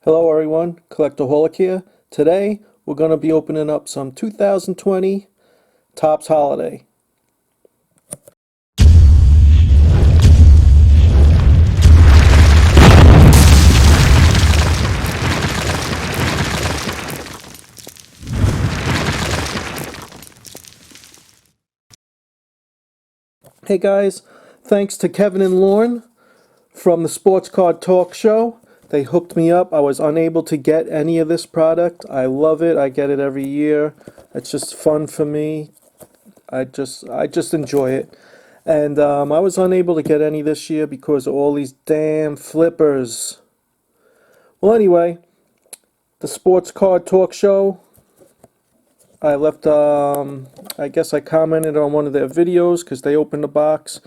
Hello everyone, Collectaholic here. Today we're going to be opening up some 2020 Topps Holiday. Hey guys, thanks to Kevin and Lorne from the Sports Card Talk Show. They hooked me up. I was unable to get any of this product. I love it. I get it every year. It's just fun for me. I just enjoy it. And I was unable to get any this year because of all these damn flippers. Well, anyway, the Sports Card Talk Show. I left, I guess I commented on one of their videos because they opened the box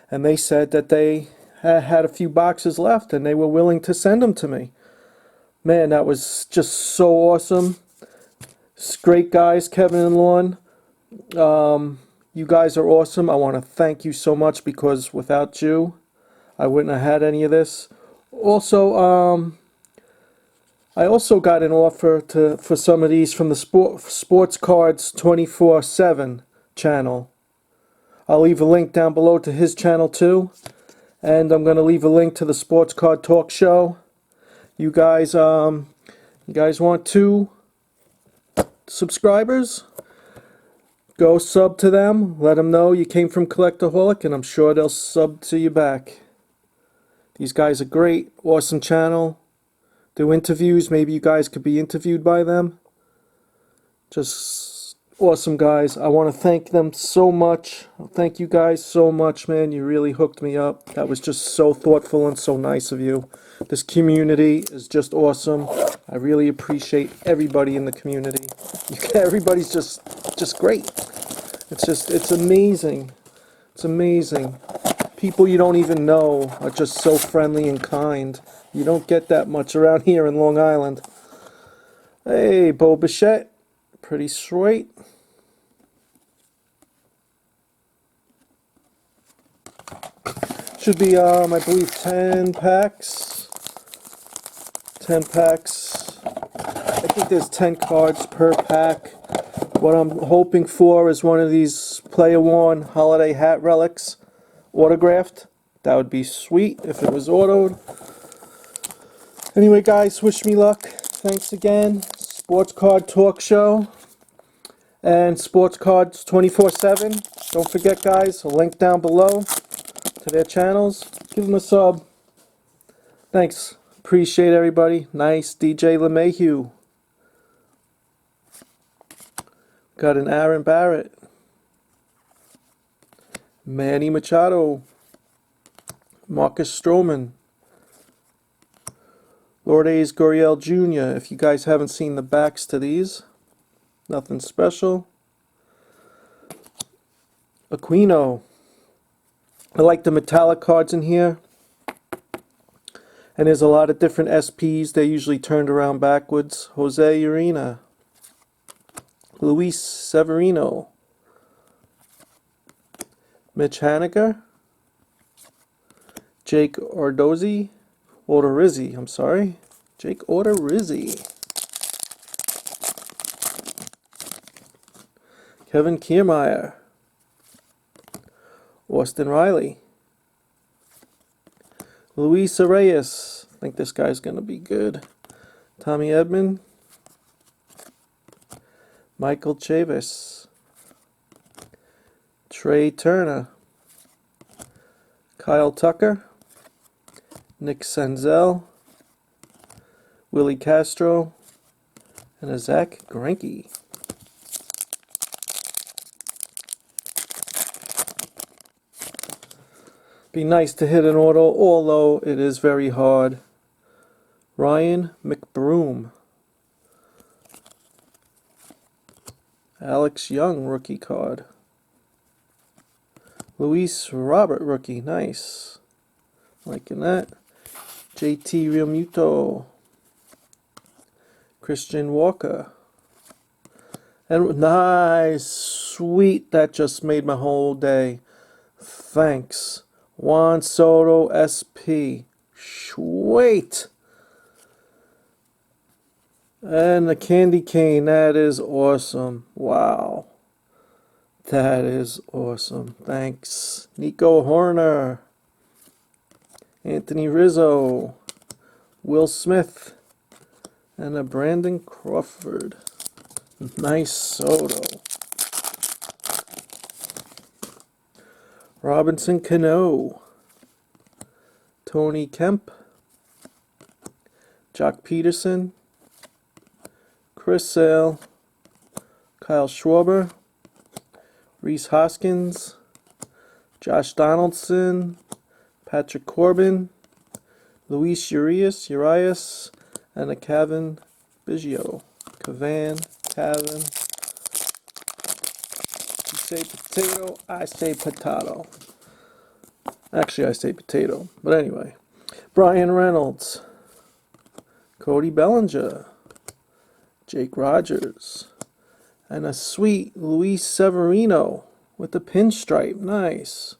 and they said that they had a few boxes left and they were willing to send them to me. Man, that was just so awesome. It's great guys, Kevin and Lorne. You guys are awesome. I want to thank you so much because without you, I wouldn't have had any of this. Also, I also got an offer for some of these from the Sports Cards 24/7 channel. I'll leave a link down below to his channel too. And I'm going to leave a link to the Sports Card Talk Show. You guys want 2 subscribers? Go sub to them. Let them know you came from Collectaholic, and I'm sure they'll sub to you back. These guys are great. Awesome channel. Do interviews. Maybe you guys could be interviewed by them. Just awesome guys. I want to thank them so much. Thank you guys so much, man. You really hooked me up. That was just so thoughtful and so nice of you. This community is just awesome. I really appreciate everybody in the community. Everybody's just great. It's amazing. It's amazing. People you don't even know are just so friendly and kind. You don't get that much around here in Long Island. Hey, Bo Bichette. Pretty sweet. Should be, I believe, 10 packs. 10 packs. I think there's 10 cards per pack. What I'm hoping for is one of these Player Worn Holiday Hat Relics autographed. That would be sweet if it was autoed. Anyway, guys, wish me luck. Thanks again. Sports Card Talk Show and Sports Cards 24/7. Don't forget, guys, a link down below to their channels. Give them a sub. Thanks. Appreciate everybody. Nice. DJ LeMahieu. Got an Aaron Barrett. Manny Machado. Marcus Stroman. Lourdes Gurriel Jr. If you guys haven't seen the backs to these, nothing special. Aquino. I like the metallic cards in here. And there's a lot of different SPs. They're usually turned around backwards. Jose Urena. Luis Severino. Mitch Haniger. Jake Odorizzi. I'm sorry. Jake Odorizzi. Kevin Kiermaier. Austin Riley. Luis Reyes. I think this guy's going to be good. Tommy Edman. Michael Chavis. Trey Turner. Kyle Tucker. Nick Senzel. Willie Castro. And a Zach Greinke. Be nice to hit an auto, although it is very hard. Ryan McBroom. Alex Young rookie card. Luis Robert rookie, nice. Liking that. JT Realmuto. Christian Walker. And nice, sweet. That just made my whole day. Thanks. Juan Soto SP. Sweet. And the candy cane, that is awesome. Wow. That is awesome. Thanks. Nico Horner, Anthony Rizzo, Will Smith, and a Brandon Crawford. Nice Soto. Robinson Cano, Tony Kemp, Jock Peterson, Chris Sale, Kyle Schwarber, Reese Hoskins, Josh Donaldson, Patrick Corbin, Luis Urias, and a Cavan Biggio. Cavan. You say potato, I say potato. Actually, I say potato, but anyway. Brian Reynolds, Cody Bellinger, Jake Rogers, and a sweet Luis Severino with the pinstripe. Nice.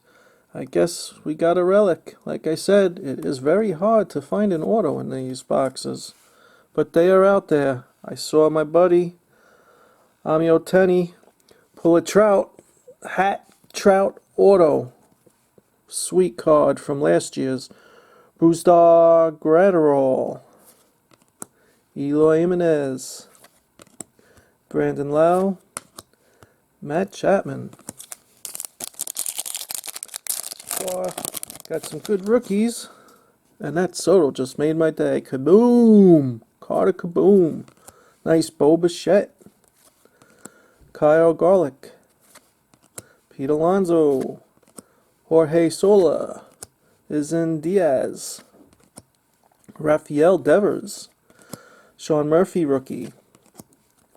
I guess we got a relic. Like I said, it is very hard to find an auto in these boxes, but they are out there. I saw my buddy Amio Tenny pull a Trout auto. Sweet card from last year's. Brusdar Graterol, Eloy Jimenez, Brandon Lau, Matt Chapman. Got some good rookies, and that Soto just made my day. Kaboom! Carter Kaboom. Nice Bo Bichette, Kyle Garlick, Pete Alonso, Jorge Sola, Izan Diaz, Rafael Devers, Sean Murphy rookie,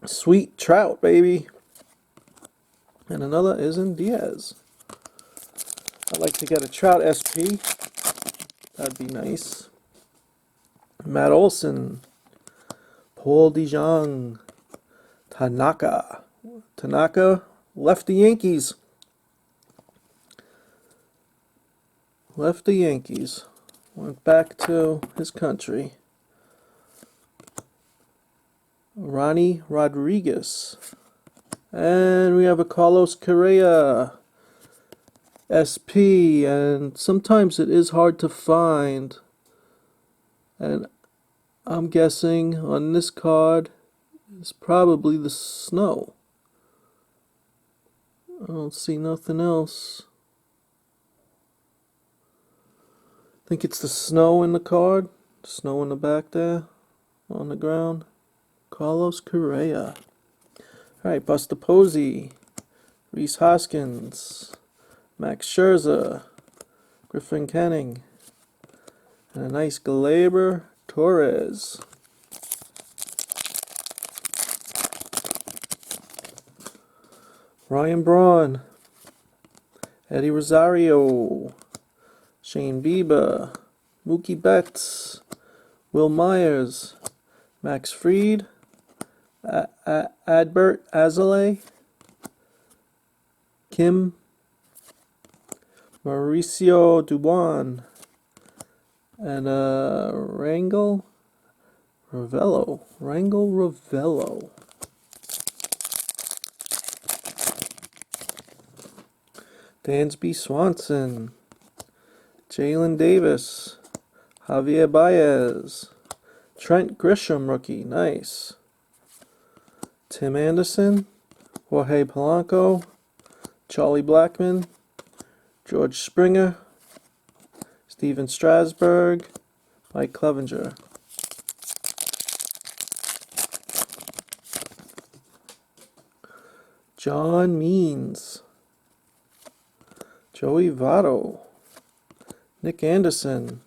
Sweet Trout, baby, and another Izan Diaz. I'd like to get a Trout SP. That'd be nice. Matt Olson, Paul DeJong, Tanaka left the Yankees. Went back to his country. Ronnie Rodriguez. And we have a Carlos Correa SP, and sometimes it is hard to find. And I'm guessing on this card is probably the snow. I don't see nothing else. I think it's the snow in the card. Snow in the back there on the ground. Carlos Correa. Alright, Buster Posey, Reese Hoskins, Max Scherzer, Griffin Canning, and a nice Gleyber Torres. Ryan Braun, Eddie Rosario, Shane Bieber, Mookie Betts, Will Myers, Max Fried, Adbert Azalea, Kim, Mauricio Dubon, and Rangel Ravello. Dansby Swanson, Jalen Davis, Javier Baez, Trent Grisham rookie, nice. Tim Anderson, Jorge Polanco, Charlie Blackmon, George Springer, Steven Strasburg, Mike Clevenger. John Means, Joey Votto, Nick Anderson,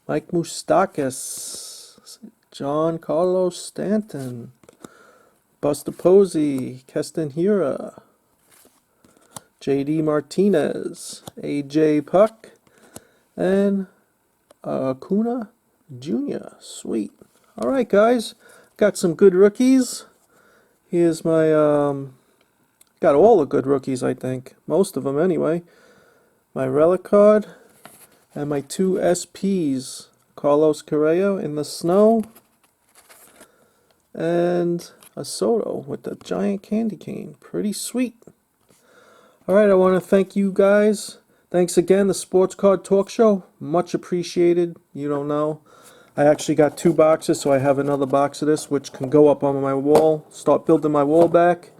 Mike Moustakas, John Carlos Stanton, Buster Posey, Keston Hiura, JD Martinez, AJ Puck, and Acuna Jr. Sweet. Alright guys, got some good rookies. Here's my, got all the good rookies I think, most of them anyway. My relic card, and my two SPs, Carlos Correa in the snow, and a Soto with the giant candy cane. Pretty sweet. Alright, I want to thank you guys. Thanks again, the Sports Card Talk Show. Much appreciated. You don't know. I actually got 2 boxes, so I have another box of this, which can go up on my wall. Start building my wall back.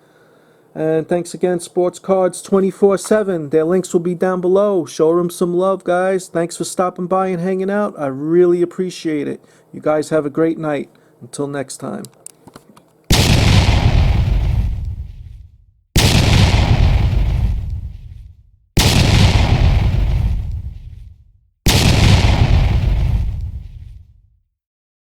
And thanks again, Sports Cards 24/7. Their links will be down below. Show them some love, guys. Thanks for stopping by and hanging out. I really appreciate it. You guys have a great night. Until next time.